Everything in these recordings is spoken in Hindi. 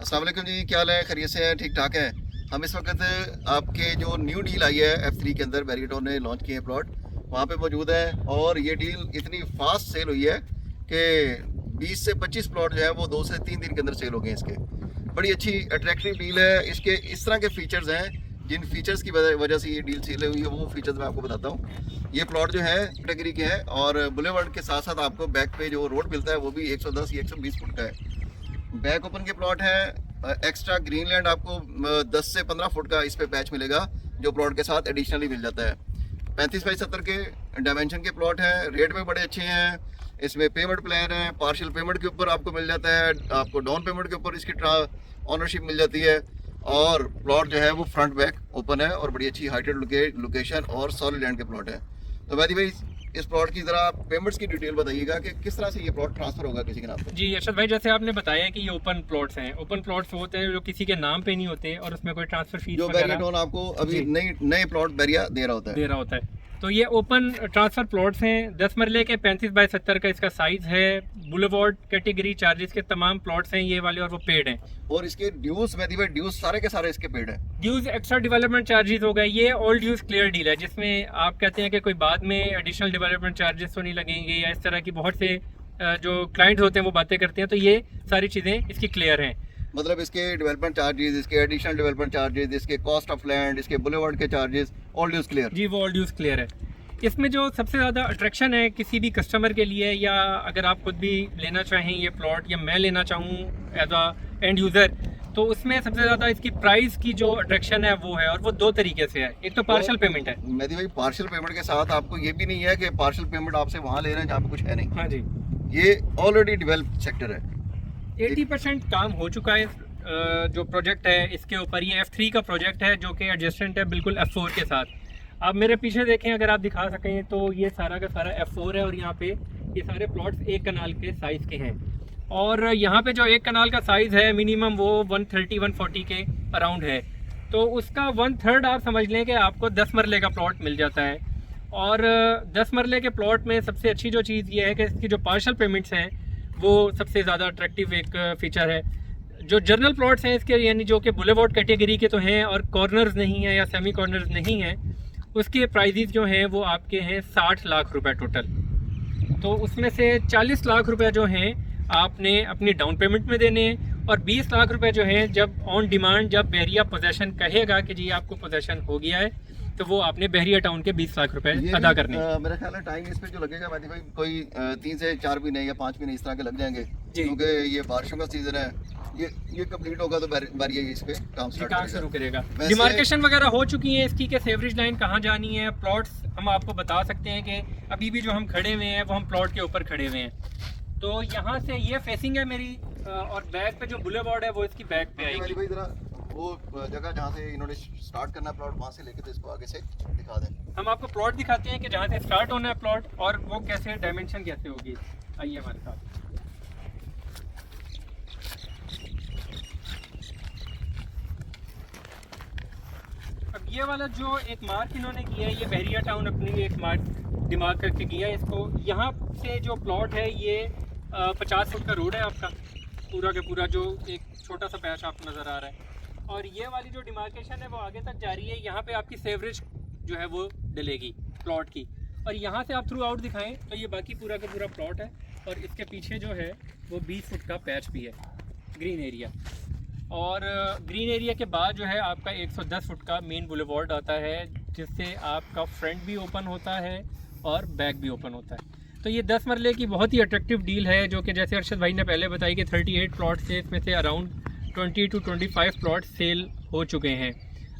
अस्सलाम वालेकुम जी, क्या हाल है? खैरियत से हैं? ठीक ठाक है। हम इस वक्त आपके जो न्यू डील आई है F3 के अंदर बैरिगेटोर ने लॉन्च किए हैं प्लॉट, वहाँ पे मौजूद है। और ये डील इतनी फास्ट सेल हुई है कि 20 से 25 प्लॉट जो है वो 2 से 3 दिन के अंदर सेल हो गए इसके। बड़ी अच्छी अट्रैक्टिव डील है। इसके इस तरह के फीचर्स हैं जिन फीचर्स की वजह से ये डील सेल हुई है, वो फीचर्स मैं आपको बताता हूँ। ये प्लॉट जो है कैटेगरी के हैं और बुलेवर्ड के साथ साथ आपको बैक पे जो रोड मिलता है वो भी 110 या 120 फुट का है। बैक ओपन के प्लॉट है। एक्स्ट्रा ग्रीनलैंड आपको 10 से 15 फुट का इस पे पैच मिलेगा जो प्लॉट के साथ एडिशनली मिल जाता है। 35 बाई 70 के डायमेंशन के प्लॉट हैं। रेट में बड़े अच्छे हैं। इसमें पेमेंट प्लान है, पार्शियल पेमेंट के ऊपर आपको मिल जाता है, आपको डाउन पेमेंट के ऊपर इसकी ऑनरशिप मिल जाती है। और प्लॉट जो है वो फ्रंट बैक ओपन है और बड़ी अच्छी हाइटेड लोकेशन और सॉलिड लैंड के प्लॉट है। तो वैदी भाई, इस प्लॉट की ज़रा पेमेंट्स की डिटेल बताइएगा कि किस तरह से ये प्लॉट ट्रांसफर होगा किसी के नाम पे। जी अरशद भाई, जैसे आपने बताया कि ये ओपन प्लॉट्स हैं। ओपन प्लॉट्स होते हैं जो किसी के नाम पे नहीं होते और उसमें कोई ट्रांसफर फीस जो बैरिगेटोर आपको अभी नए प्लॉट बैरिया दे रहा होता है। तो ये ओपन ट्रांसफर प्लॉट्स हैं। 10 मरले के 35 बाई 70 का इसका साइज है। बुलेवार्ड कैटेगरी चार्जेस के तमाम प्लॉट्स हैं ये वाले और वो पेड हैं। और इसके ड्यूज ड्यूज सारे के सारे इसके पेड हैं। ड्यूज एक्स्ट्रा डेवलपमेंट चार्जेस हो गए। ये ऑल ड्यूज क्लियर डील है जिसमें आप कहते हैं कि कोई बाद में एडिशनल डेवलपमेंट चार्जेस तो नहीं लगेंगे या इस तरह की बहुत से जो क्लाइंट्स होते हैं वो बातें करते हैं। तो ये सारी चीज़ें इसकी क्लियर हैं। मतलब इसके डेवलपमेंट चार्जेस, इसके एडिशनल डेवलपमेंट चार्जेस, इसके कॉस्ट ऑफ लैंड, इसके बुलेवार्ड के चार्जेस, ऑल ड्यूज क्लियर। जी, वो ऑल ड्यूज क्लियर है। इसमें जो सबसे ज़्यादा अट्रैक्शन है किसी भी कस्टमर के लिए, या अगर आप खुद भी लेना चाहें ये प्लॉट या मैं लेना चाहूँ एज अ एंड यूज़र, तो उसमें सबसे ज़्यादा इसकी प्राइस की जो अट्रैक्शन है वो है। और वो दो तरीके से है। एक तो पार्शियल पेमेंट है। मेहदी भाई, पार्शियल पेमेंट के साथ आपको ये भी नहीं है कि पार्शियल पेमेंट आपसे वहाँ ले रहे हैं जहाँ पे कुछ है नहीं। हाँ जी, ये ऑलरेडी डेवलप्ड सेक्टर है। 80% काम हो चुका है। जो प्रोजेक्ट है इसके ऊपर, ये F3 का प्रोजेक्ट है जो कि एडजस्टेंट है बिल्कुल F4 के साथ। आप मेरे पीछे देखें, अगर आप दिखा सकें तो ये सारा का सारा F4 है और यहाँ पे ये सारे प्लॉट्स 1 कनाल के साइज़ के हैं। और यहाँ पे जो 1 कनाल का साइज़ है मिनिमम वो 130-140 के अराउंड है। तो उसका 1/3 आप समझ लें कि आपको 10 मरले का प्लॉट मिल जाता है। और 10 मरले के प्लॉट में सबसे अच्छी जो चीज़ ये है कि इसकी जो पार्शियल पेमेंट्स हैं वो सबसे ज़्यादा अट्रैक्टिव एक फ़ीचर है। जो जर्नल प्लॉट्स हैं इसके, यानी जो कि बुलेवार्ड कैटेगरी के तो हैं और कॉर्नर्स नहीं हैं या सेमी कॉर्नर्स नहीं हैं, उसके प्राइजेस जो हैं वो आपके हैं 60 लाख रुपए टोटल। तो उसमें से 40 लाख रुपए जो हैं आपने अपनी डाउन पेमेंट में देने हैं और 20 लाख रुपए जो हैं जब ऑन डिमांड, जब बहरिया पोजेसन कहेगा कि जी आपको पोजेसन हो गया है, तो वो आपने बहरिया टाउन के 20 लाख रुपए अदा करने। मेरा ख्याल है टाइम इस पे जो लगेगा भाई कोई 3 से 4 महीने या 5 महीने इस तरह के लग जाएंगे, क्योंकि ये बारिशों का सीजन है। ये कंप्लीट होगा तो बारिया इस पे काम शुरू करेगा। डिमार्केशन वगैरह हो चुकी है इसकी, कि सेवरेज लाइन कहाँ जानी है। प्लॉट्स हम आपको बता सकते हैं कि अभी भी जो हम खड़े हुए हैं वो हम प्लॉट के ऊपर खड़े हुए हैं। तो यहाँ से ये फेसिंग है मेरी और बैक पे जो बुलेवार्ड है वो इसकी बैक पे आएगी। भाई जरा वो जगह जहाँ से इन्होंने स्टार्ट करना है प्लॉट, वहाँ से लेके तो इसको आगे से दिखा दें। हम आपको प्लॉट दिखाते हैं कि जहाँ से स्टार्ट होना है प्लॉट और वो कैसे डायमेंशन कैसे होगी। आइए हमारे साथ। अब ये वाला जो एक मार्क इन्होंने किया है, ये बहरिया टाउन अपनी एक मार्क दिमाग करके किया है इसको। यहाँ से जो प्लॉट है ये 50 फुट का रोड है आपका पूरा का पूरा, जो एक छोटा सा पैच आपको नज़र आ रहा है। और ये वाली जो डिमार्केशन है वो आगे तक जा रही है। यहाँ पे आपकी सेवरेज जो है वो डलेगी प्लॉट की। और यहाँ से आप थ्रू आउट दिखाएं तो ये बाकी पूरा का पूरा प्लॉट है। और इसके पीछे जो है वो 20 फुट का पैच भी है, ग्रीन एरिया। और ग्रीन एरिया के बाद जो है आपका 110 फुट का मेन बुलेवार्ड आता है, जिससे आपका फ्रंट भी ओपन होता है और बैक भी ओपन होता है। तो ये 10 मरले की बहुत ही अट्रैक्टिव डील है, जो कि जैसे अरशद भाई ने पहले बताई कि 38 प्लॉट से इसमें से अराउंड 20 to 25 प्लॉट सेल हो चुके हैं।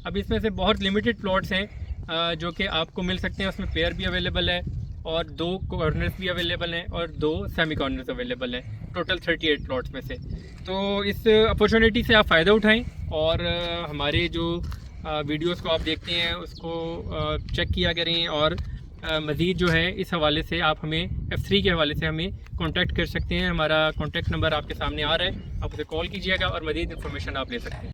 अब इसमें से बहुत लिमिटेड प्लॉट्स हैं जो कि आपको मिल सकते हैं। उसमें पेयर भी अवेलेबल है और 2 कॉर्नर्स भी अवेलेबल हैं और 2 सेमी कॉर्नर्स अवेलेबल हैं, टोटल 38 प्लॉट्स में से। तो इस अपॉर्चुनिटी से आप फ़ायदा उठाएं और हमारे जो वीडियोस को आप देखते हैं उसको चेक किया करें। और मज़ीद जो है इस हवाले से आप हमें F3 के हवाले से हमें कांटेक्ट कर सकते हैं। हमारा कांटेक्ट नंबर आपके सामने आ रहा है, आप उसे कॉल कीजिएगा और मज़ीद इन्फॉर्मेशन आप ले सकते हैं।